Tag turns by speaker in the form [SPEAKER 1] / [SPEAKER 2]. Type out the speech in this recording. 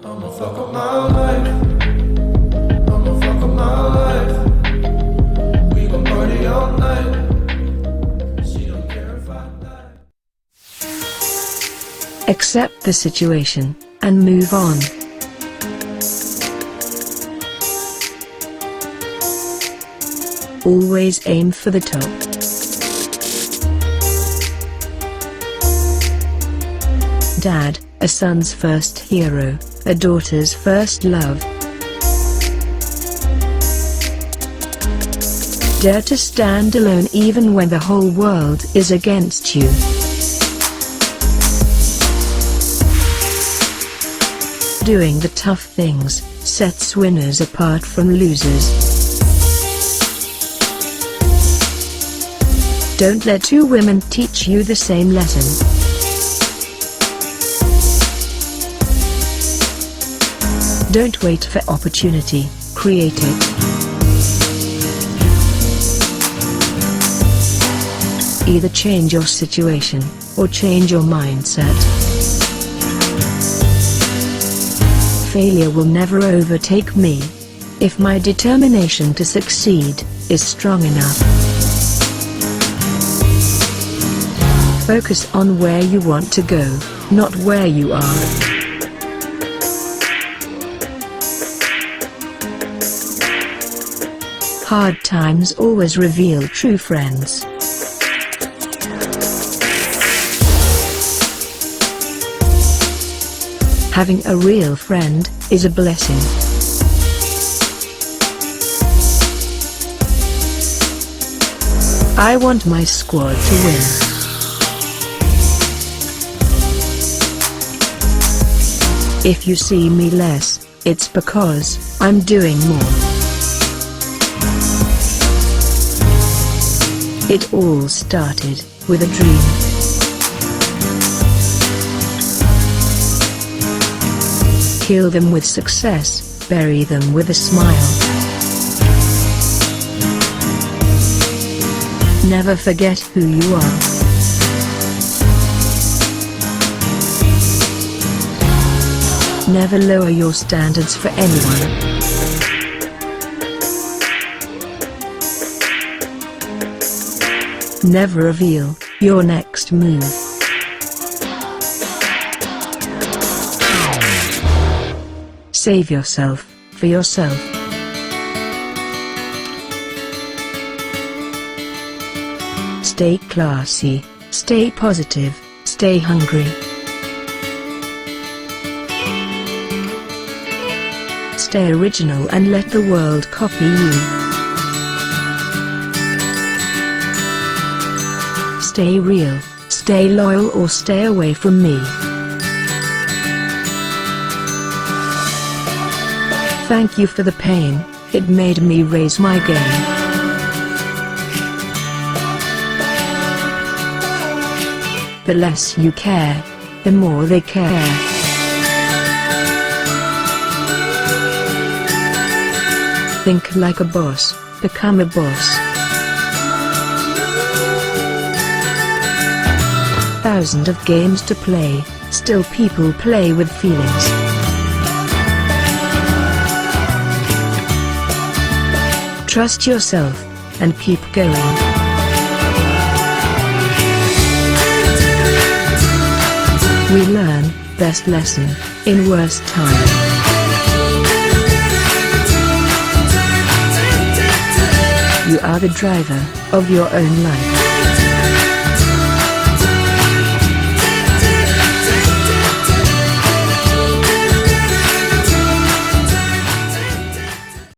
[SPEAKER 1] I'ma fuck up my life. I'ma fuck up my life. We gon' party all night. She don't care if I die.
[SPEAKER 2] Accept the situation and move on. Always aim for the top. Dad, a son's first hero, a daughter's first love. Dare to stand alone even when the whole world is against you. Doing the tough things sets winners apart from losers. Don't let two women teach you the same lesson. Don't wait for opportunity, create it. Either change your situation, or change your mindset. Failure will never overtake me, if my determination to succeed is strong enough. Focus on where you want to go, not where you are. Hard times always reveal true friends. Having a real friend is a blessing. I want my squad to win. If you see me less, it's because I'm doing more. It all started with a dream. Kill them with success, bury them with a smile. Never forget who you are. Never lower your standards for anyone. Never reveal your next move. Save yourself for yourself. Stay classy, stay positive, stay hungry. Stay original and let the world copy you. Stay real, stay loyal or stay away from me. Thank you for the pain, it made me raise my game. The less you care, the more they care. Think like a boss, become a boss. Thousands of games to play, still people play with feelings. Trust yourself, and keep going. We learn best lesson in worst time. You are the driver of your own life.